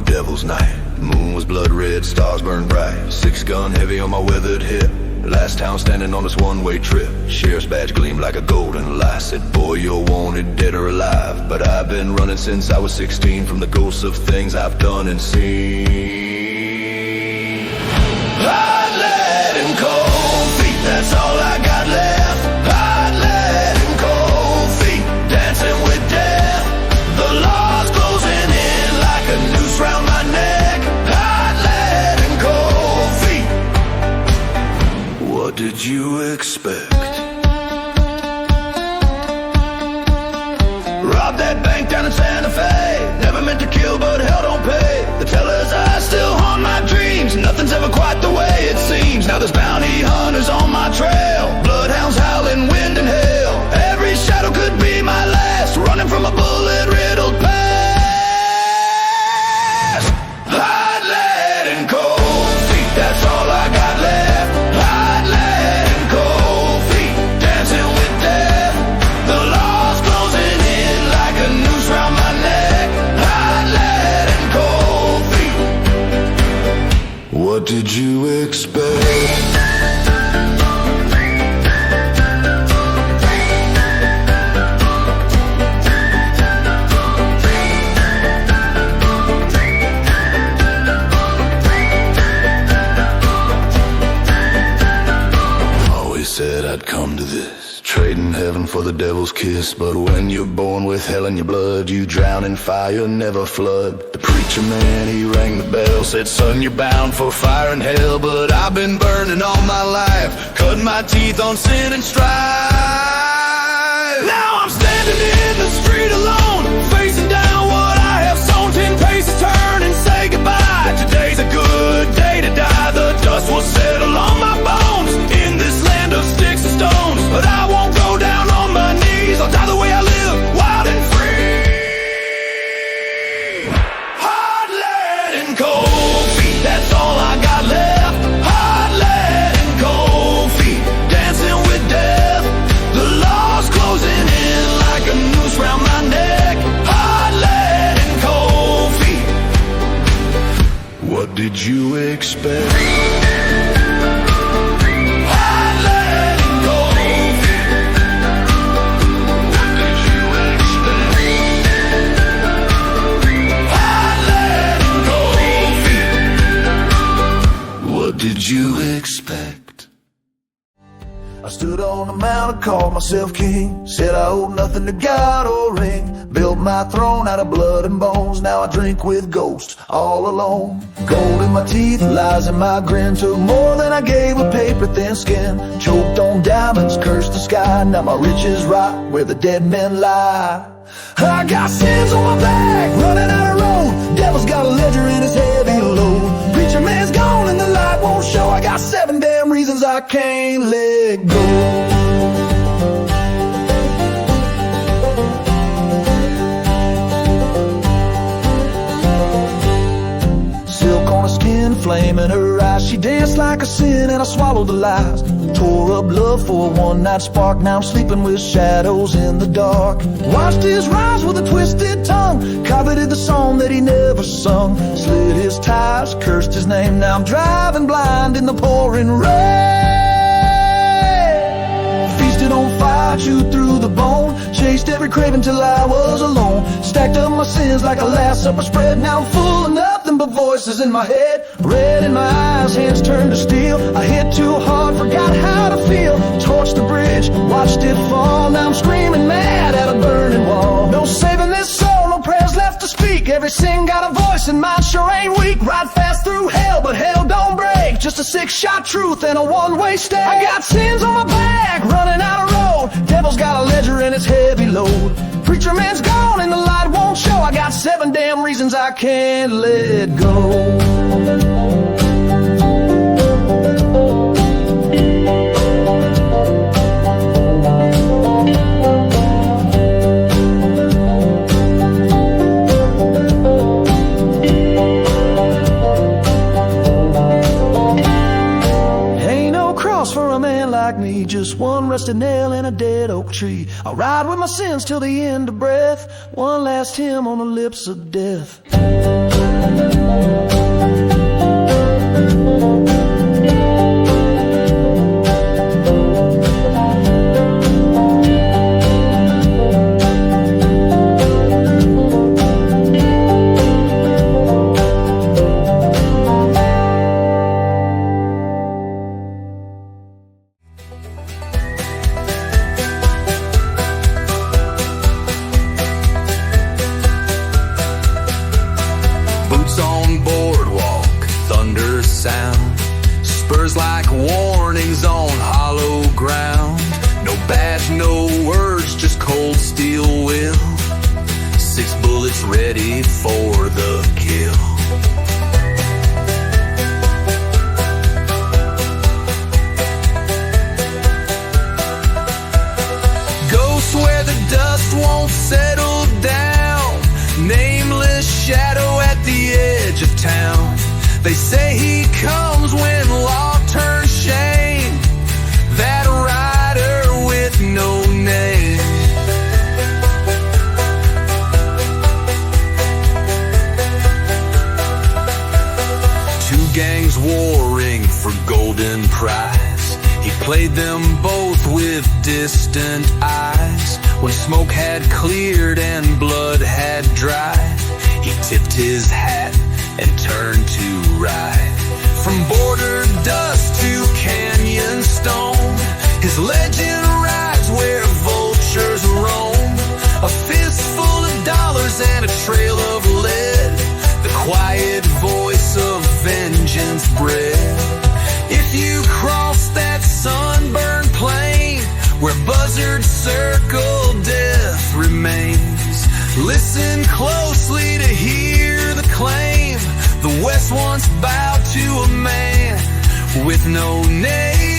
a devil's night. The moon was blood red, stars burned bright. 6-gun heavy on my weathered hip. Last town standing on this one-way trip. Sheriff's badge gleamed like a golden light. Said, boy, you're wanted, dead or alive. But I've been running since I was 16 from the ghosts of things I've done and seen. Hot lead and cold feet, that's all I got left. Hot lead and cold feet, dancing with death. The law's closing in like a noose round my neck. Hot lead and cold feet. What did you expect? Robbed that bank down in Santa Fe. Never meant to kill, but hell don't pay. The teller's eyes still haunt my dreams. Nothing's ever quite the way it seems. Now there's bounty hunters on my trail. Bloodhounds howling wind and hail. Every shadow could be my last. Running from a bullet-riddled past. Hot lead and cold feet, that's all I got left. Hot lead and cold feet, dancing with death. The law's closing in like a noose round my neck. Hot lead and cold feet. What did you expect? Said I'd come to this, trading heaven for the devil's kiss. But when you're born with hell in your blood, you drown in fire, never flood. The preacher man, he rang the bell, said, son, you're bound for fire and hell. But I've been burning all my life, cutting my teeth on sin and strife. Now I'm standing in the street alone, facing down what I have sown. 10 paces turn and say goodbye. Today's a good day to die. The dust will settle on my bones in this land of sticks and stones. But I won't go down on my knees. I'll die the way I live, wild and free. Hot lead and cold feet, that's all I got left. Hot lead and cold feet, dancing with death. The law's closing in like a noose round my neck. Hot lead and cold feet. What did you expect? Did you expect? I stood on the mountain, called myself king. Said I owed nothing to God or ring. Built my throne out of blood and bones. Now I drink with ghosts all alone. Gold in my teeth, lies in my grin. Took more than I gave with paper thin skin. Choked on diamonds, cursed the sky. Now my riches rot where the dead men lie. I got sins on my back, running out of road. Devil's got a ledger in his heavy load. Preacher man's gone and the light won't show. I got 7 damn reasons I can't let go. Silk on her skin, flame in her eyes. She danced like a sin and I swallowed the lies. Tore up love for a one-night spark. Now I'm sleeping with shadows in the dark. Watched his rise with a twisted tongue. Coveted the song that he never sung. Slit his ties, cursed his name. Now I'm driving blind in the pouring rain. Feasted on fire, chewed through the bone. Chased every craving till I was alone. Stacked up my sins like a last supper spread. Now I'm full of nothing but voices in my head. Red in my eyes, hands turned to steel. I hit too hard, forgot how to feel. Torched the bridge, watched it fall. Now I'm screaming mad at a burning wall. No saving this soul, no prayers left to speak. Every sin got a voice and mine sure ain't weak. Ride fast through hell, but hell don't break. Just a 6-shot truth and a one-way stay. I got sins on my back, running out of road. Devil's got a ledger in its heavy load. Preacher man's gone and the light won't show. I got 7 damn reasons I can't let go. Me, just one rusted nail in a dead oak tree. I'll ride with my sins till the end of breath. One last hymn on the lips of death. Spurs like warnings on hollow ground. No badge, no words, just cold steel will. 6 bullets ready for the kill. Ghosts where the dust won't settle down. Nameless shadow at the edge of town. They say he comes when law turns shame. That rider with no name. Two gangs warring for golden prize. He played them both with distant eyes. When smoke had cleared and blood had dried, he tipped his hat and turned to ride. From border dust to canyon stone, his legend rides where vultures roam. A fistful of dollars and a trail of lead, the quiet voice of vengeance bred. If you cross that sunburned plain where buzzards circle, death remains. Listen closely to hear the claim. The West once bowed to a man with no name.